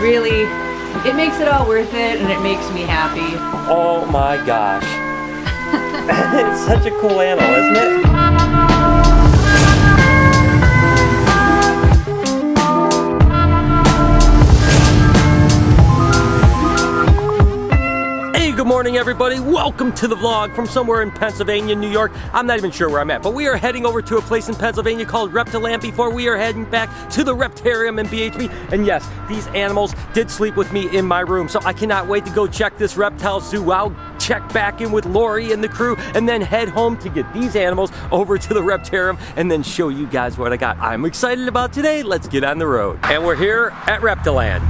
really, it makes it all worth it, and it makes me happy. Oh my gosh. It's such a cool animal, isn't it? Good morning, everybody. Welcome to the vlog from somewhere in Pennsylvania, New York. I'm not even sure where I'm at, but we are heading over to a place in Pennsylvania called REPTILAND before we are heading back to the Reptarium in BHB. And yes, these animals did sleep with me in my room, so I cannot wait to go check this reptile zoo out, check back in with Lori and the crew, and then head home to get these animals over to the Reptarium and then show you guys what I got. I'm excited about today. Let's get on the road. And we're here at REPTILAND.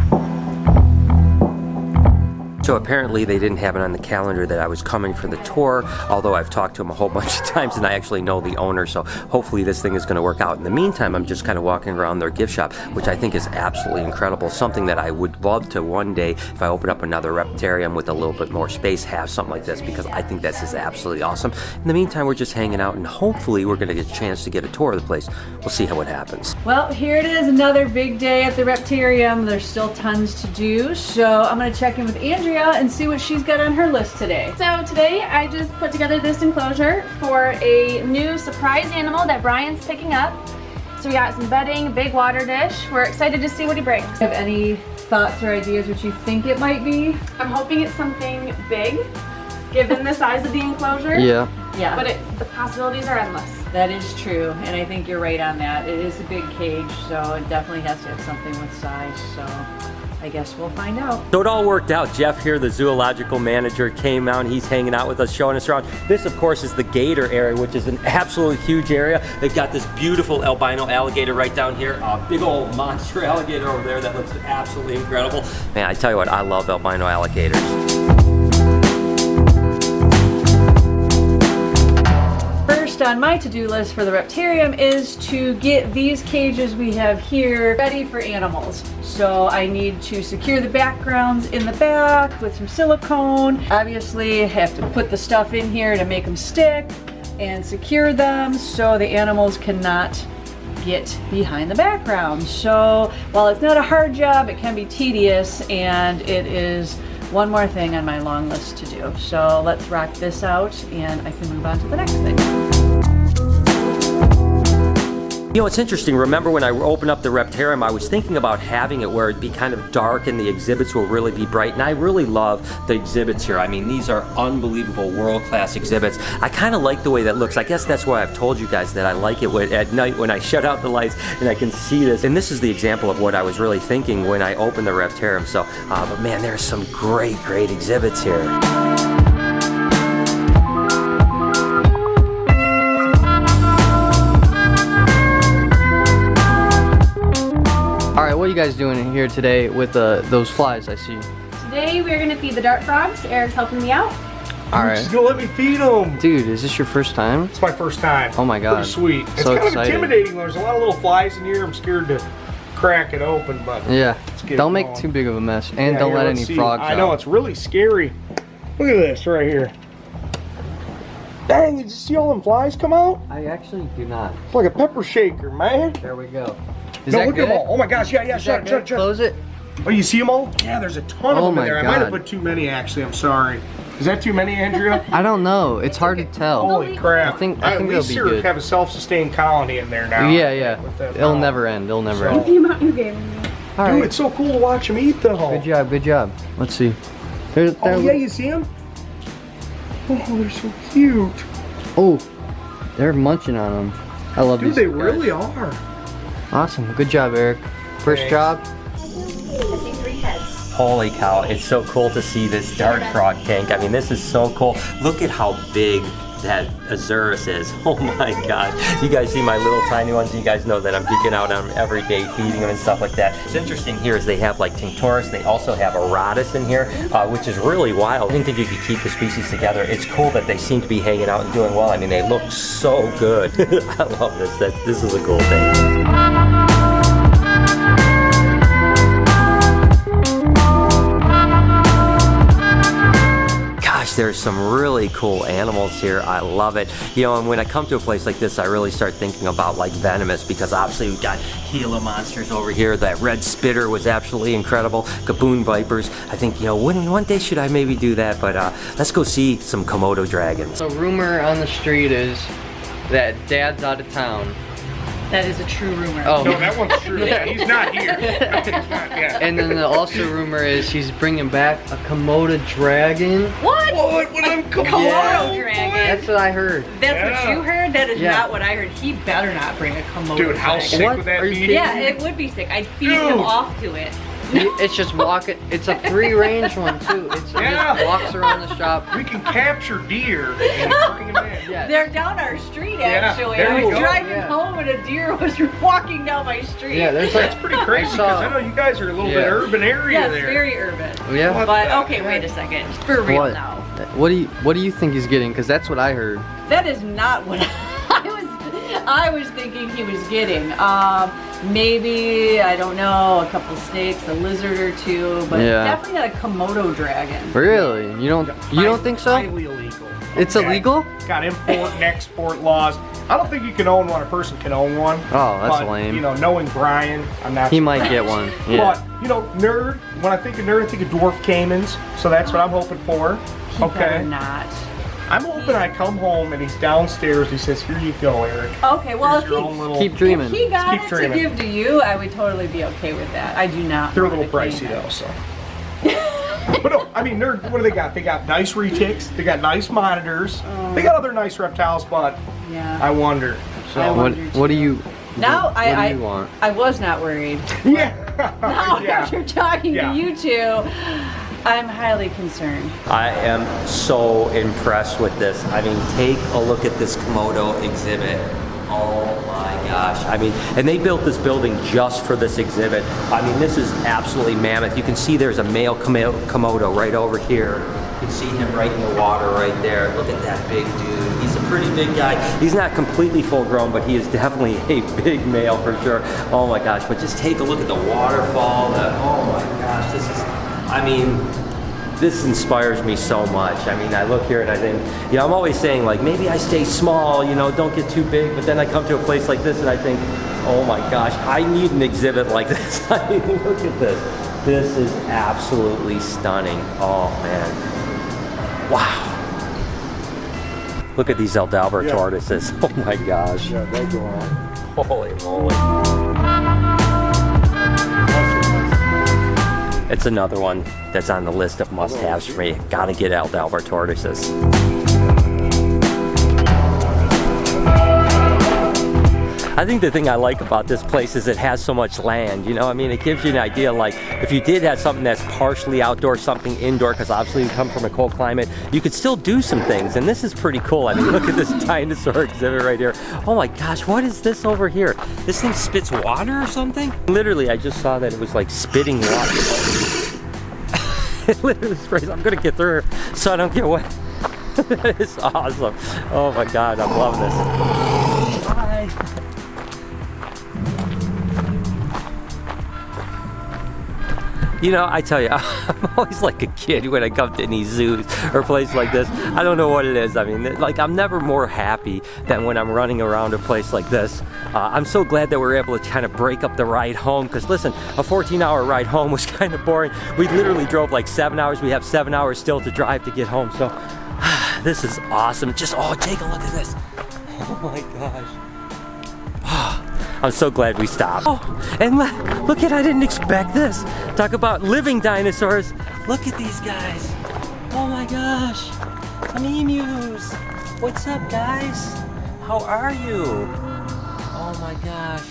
So apparently they didn't have it on the calendar that I was coming for the tour, although I've talked to them a whole bunch of times and I actually know the owner, so hopefully this thing is going to work out. In the meantime, I'm just kind of walking around their gift shop, which I think is absolutely incredible. Something that I would love to one day, if I open up another Reptarium with a little bit more space, have something like this, because I think this is absolutely awesome. In the meantime, we're just hanging out and hopefully we're going to get a chance to get a tour of the place. We'll see how it happens. Well, here it is, another big day at the Reptarium. There's still tons to do, so I'm going to check in with Andrea and see what she's got on her list today. So today I just put together this enclosure for a new surprise animal that Brian's picking up. So we got some bedding, big water dish. We're excited to see what he brings. Have any thoughts or ideas what you think it might be? I'm hoping it's something big, given the size of the enclosure. Yeah. But the possibilities are endless. That is true, and I think you're right on that. It is a big cage, so it definitely has to have something with size, so I guess we'll find out. So it all worked out. Jeff here, the zoological manager, came out and he's hanging out with us, showing us around. This, of course, is the gator area, which is an absolutely huge area. They've got this beautiful albino alligator right down here, a big old monster alligator over there that looks absolutely incredible. Man, I tell you what, I love albino alligators. On my to-do list for the Reptarium is to get these cages we have here ready for animals. So I need to secure the backgrounds in the back with some silicone. Obviously, I have to put the stuff in here to make them stick and secure them so the animals cannot get behind the background. So while it's not a hard job, it can be tedious, and it is one more thing on my long list to do. So let's rock this out and I can move on to the next thing. You know, it's interesting. Remember when I opened up the Reptarium, I was thinking about having it where it'd be kind of dark and the exhibits will really be bright. And I really love the exhibits here. I mean, these are unbelievable world-class exhibits. I kind of like the way that looks. I guess that's why I've told you guys that I like it at night when I shut out the lights and I can see this. And this is the example of what I was really thinking when I opened the Reptarium. So, but man, there's some great exhibits here. Alright, what are you guys doing here today with those flies I see? Today we're gonna feed the dart frogs. Eric's helping me out. Alright. She's gonna let me feed them. Dude, is this your first time? It's my first time. Oh my god. Pretty sweet. It's So kind excited. of intimidating. There's a lot of little flies in here. I'm scared to crack it open, but Yeah. let's get Don't it make going. too big of a mess. And Yeah, don't here, let let's any see. frogs out. I know, it's really scary. Look at this right here. Dang, did you see all them flies come out? I actually do not. It's like a pepper shaker, man. There we go. Is No, that look good? at them all. Oh my gosh, yeah, Is that good? shut. Close it. Oh, you see them all? Yeah, there's a ton of Oh them my in there. I might have God. put too many, actually. I'm sorry. Is that too many, Andrea? I don't know. It's hard to tell. Holy crap. I think At they'll least be here good. have a self-sustained colony in there now. Yeah. With that It'll problem. never end. It'll never So- end. The amount you gave me. Dude, Alright. it's so cool to watch them eat though. Good job, good job. Let's see. They're, Oh yeah, you see them? Oh, they're so cute. Oh, they're munching on them. I love Dude, these they guys. really are. Awesome. Good job, Eric. First Thanks. job. I see 3 heads. Holy cow, it's so cool to see this dart frog tank. I mean, this is so cool. Look at how big that Azurus is. Oh my god. You guys see my little tiny ones. You guys know that I'm geeking out on them every day, feeding them and stuff like that. What's interesting here is they have like Tinctoris. They also have Aratus in here, which is really wild. I didn't think you could keep the species together. It's cool that they seem to be hanging out and doing well. I mean, they look so good. I love this. This is a cool thing. there's some really cool animals here. I love it. You know, and when I come to a place like this, I really start thinking about like venomous, because obviously we've got Gila monsters over here. That red spitter was absolutely incredible. Gaboon vipers. I think, you know, one day should I maybe do that, but let's go see some Komodo dragons. The rumor on the street is that Dad's out of town. That is a true rumor. Oh. No, that one's true. He's not here. He's not, yeah. And then the also rumor is he's bringing back a Komodo dragon. What? What? What? I'm Komodo Yeah. dragon. That's what I heard. That's Yeah. what you heard? That is Yeah. not what I heard. He better not bring a Komodo Dude, how dragon. sick What? would that Are you be? kidding? Yeah, it would be sick. I'd feed Dude. him off to it. It's just walking. It's a free range one too. It Yeah. just walks around the shop. We can capture deer and bring them in. Yeah. They're down our street, Yeah, actually. there I you was go. driving Yeah. home and a deer was walking down my street. Yeah, there's like. That's pretty crazy, I because saw- I know you guys are a little Yeah. bit urban area Yeah, it's there. very urban. Yeah. What But the okay, heck? wait a second. For real What? now. What do you think he's getting? Because that's what I heard. That is not what I was thinking he was getting. Maybe, I don't know, a couple snakes, a lizard or two, but Yeah. definitely not a Komodo dragon. Really? You don't think so? Highly illegal. It's Okay? illegal? Got import and export laws. I don't think you can own one. A person can own one. Oh, that's but, lame. You know, knowing Brian, I'm not. He might get one. Yeah. But you know, nerd. When I think of nerd, I think of dwarf caimans. So that's what I'm hoping for. He Okay. better not. I'm hoping I come home and he's downstairs. He says, "Here you go, Eric. Okay, well, Here's if your own little." Keep dreaming. he got Keep it dreaming. to give to you, I would totally be okay with that. I do not. They're a want little pricey caiman. though, so. But no, I mean, nerd. What do they got? They got nice retics. They got nice monitors. They got other nice reptiles, but Yeah. I wonder. So. I What wonder what do too. you? Now what I do you want? I was not worried. Yeah. Now yeah. after talking Yeah. to you two, I'm highly concerned. I am so impressed with this. I mean, take a look at this Komodo exhibit. Oh my gosh. I mean, and they built this building just for this exhibit. I mean, this is absolutely mammoth. You can see there's a male Komodo right over here. You can see him right in the water right there. Look at that big dude. He's a pretty big guy. He's not completely full grown, but he is definitely a big male for sure. Oh my gosh, but just take a look at the waterfall. Oh my gosh, this is, I mean, this inspires me so much. I mean, I look here and I think, you know, I'm always saying like, maybe I stay small, you know, don't get too big, but then I come to a place like this and I think, oh my gosh, I need an exhibit like this. I mean, look at this. This is absolutely stunning. Oh man. Wow. Look at these Aldalber tortoises. Oh my gosh. Yeah, they go on. Holy moly. It's another one that's on the list of must-haves for me. Gotta get Aldalber tortoises. I think the thing I like about this place is it has so much land, you know, I mean, it gives you an idea, like, if you did have something that's partially outdoor, something indoor, because obviously you come from a cold climate, you could still do some things, and this is pretty cool. I mean, look at this dinosaur exhibit right here. Oh my gosh, what is this over here? This thing spits water or something? Literally, I just saw that it was like spitting water. It literally sprays. I'm gonna get through here so I don't get wet. That is awesome. Oh my God, I'm loving this. Bye. You know, I tell you, I'm always like a kid when I come to any zoos or places like this. I don't know what it is. I mean, like, I'm never more happy than when I'm running around a place like this. I'm so glad that we're able to kind of break up the ride home, because listen, a 14-hour ride home was kind of boring. We literally drove like 7 hours. We have 7 hours still to drive to get home. So this is awesome. Just, oh, take a look at this. Oh my gosh. I'm so glad we stopped. Oh, and look at, I didn't expect this. Talk about living dinosaurs. Look at these guys. Oh my gosh. Some emus. What's up, guys? How are you? Oh my gosh.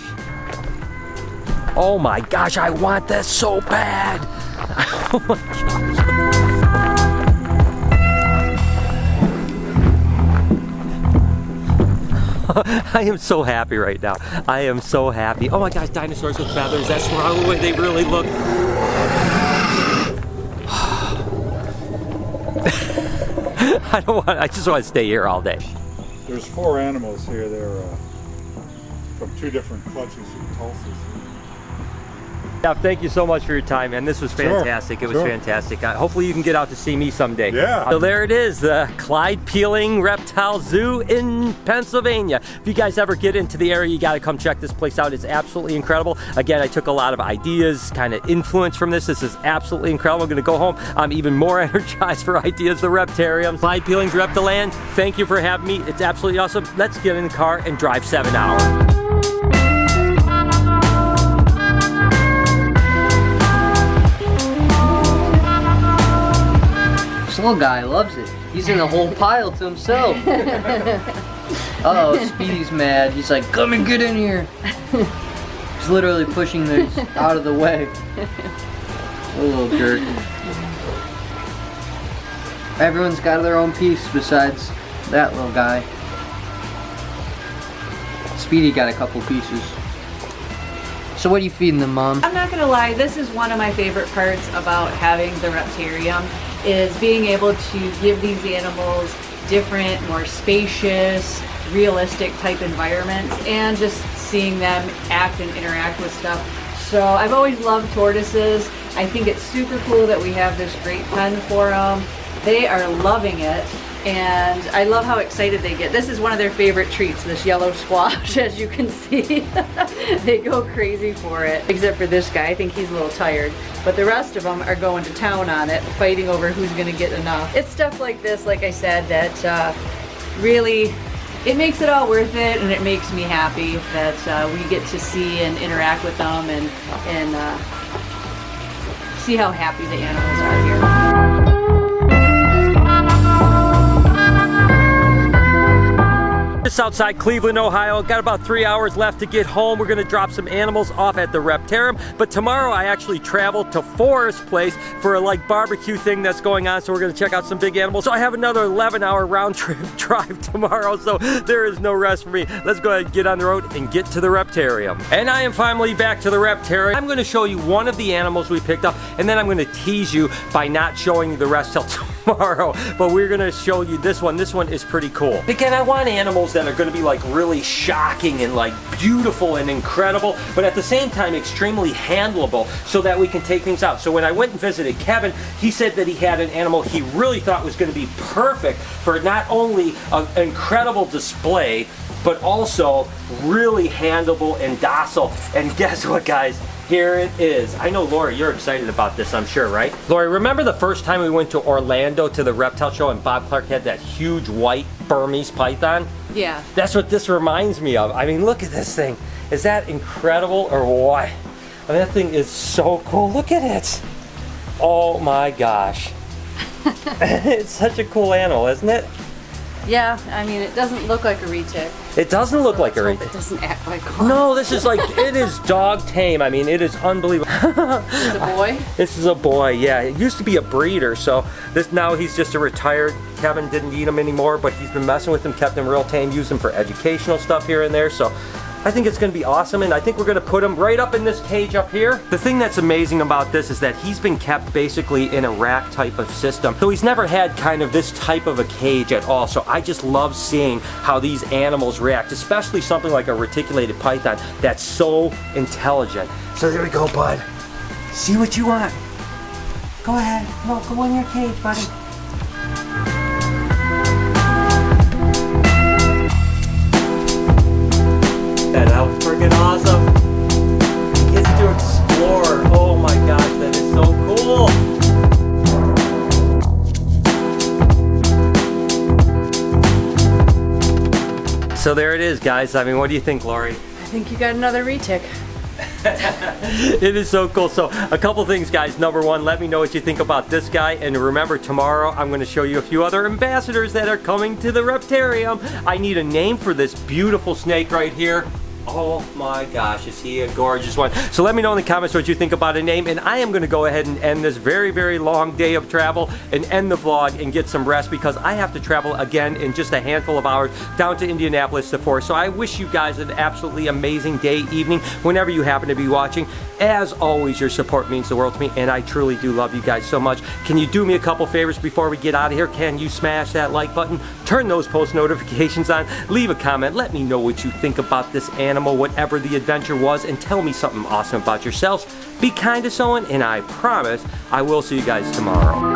Oh my gosh, I want this so bad. Oh my gosh. I am so happy right now. I am so happy. Oh my gosh, dinosaurs with feathers. That's the way they really look. I just want to stay here all day. There's 4 animals here. They're from 2 different clutches of Tulsas. Yeah, thank you so much for your time, man. This was fantastic. It was fantastic. Hopefully you can get out to see me someday. Yeah. So there it is, the Clyde Peeling Reptile Zoo in Pennsylvania. If you guys ever get into the area, you got to come check this place out. It's absolutely incredible. Again, I took a lot of ideas, kind of influence from this. This is absolutely incredible. I'm going to go home. I'm even more energized for ideas. The Reptarium, Clyde Peeling's Reptiland. Thank you for having me. It's absolutely awesome. Let's get in the car and drive 7 hours. This little guy loves it. He's in a whole pile to himself. Uh-oh, Speedy's mad. He's like, come and get in here. He's literally pushing this out of the way. A little jerk. Everyone's got their own piece besides that little guy. Speedy got a couple pieces. So what are you feeding them, Mom? I'm not gonna lie, this is one of my favorite parts about having the Reptarium, is being able to give these animals different, more spacious, realistic type environments, and just seeing them act and interact with stuff. So I've always loved tortoises. I think it's super cool that we have this great pen for them. They are loving it, and I love how excited they get. This is one of their favorite treats, this yellow squash, as you can see. They go crazy for it, except for this guy. I think he's a little tired, but the rest of them are going to town on it, fighting over who's gonna get enough. It's stuff like this, like I said, that really, it makes it all worth it, and it makes me happy that we get to see and interact with them and see how happy the animals are here. Just outside Cleveland, Ohio. Got about 3 hours left to get home. We're gonna drop some animals off at the Reptarium, but tomorrow I actually travel to Forest Place for a barbecue thing that's going on, so we're gonna check out some big animals. So I have another 11-hour round trip drive tomorrow, so there is no rest for me. Let's go ahead and get on the road and get to the Reptarium. And I am finally back to the Reptarium. I'm gonna show you one of the animals we picked up, and then I'm gonna tease you by not showing you the rest till tomorrow, but we're gonna show you this one. This one is pretty cool. Again, I want animals that are gonna be really shocking and beautiful and incredible, but at the same time extremely handleable, so that we can take things out. So when I went and visited Kevin, he said that he had an animal he really thought was gonna be perfect for not only an incredible display, but also really handleable and docile. And guess what, guys? Here it is. I know, Lori, you're excited about this, I'm sure, right? Lori, remember the first time we went to Orlando to the reptile show and Bob Clark had that huge white Burmese python? Yeah. That's what this reminds me of. I mean, look at this thing. Is that incredible or what? I mean, that thing is so cool. Look at it. Oh my gosh. It's such a cool animal, isn't it? Yeah, I mean, it doesn't look like a retic. It doesn't look like a It retic. doesn't act like one. No, this is it is dog tame. I mean, it is unbelievable. It's a boy? This is a boy, yeah. It used to be a breeder, so now he's just a retired. Kevin didn't eat him anymore, but he's been messing with him, kept him real tame, used him for educational stuff here and there, so I think it's going to be awesome, and I think we're going to put him right up in this cage up here. The thing that's amazing about this is that he's been kept basically in a rack type of system, so he's never had kind of this type of a cage at all. So I just love seeing how these animals react, especially something like a reticulated python that's so intelligent. So there we go, bud. See what you want. Go ahead. No, go in your cage, buddy. That was freaking awesome. He gets to explore. Oh my gosh, that is so cool. So there it is, guys. I mean, what do you think, Lori? I think you got another retic. It is so cool. So a couple things, guys. Number one, let me know what you think about this guy, and remember, tomorrow I'm going to show you a few other ambassadors that are coming to the Reptarium. I need a name for this beautiful snake right here. Oh my gosh, is he a gorgeous one? So let me know in the comments what you think about a name, and I am going to go ahead and end this very, very long day of travel and end the vlog and get some rest, because I have to travel again in just a handful of hours down to Indianapolis to Forest. So I wish you guys an absolutely amazing day, evening, whenever you happen to be watching. As always, your support means the world to me, and I truly do love you guys so much. Can you do me a couple favors before we get out of here? Can you smash that like button? Turn those post notifications on. Leave a comment. Let me know what you think about this animal. animal, whatever the adventure was, and tell me something awesome about yourselves. Be kind to someone, and I promise I will see you guys tomorrow.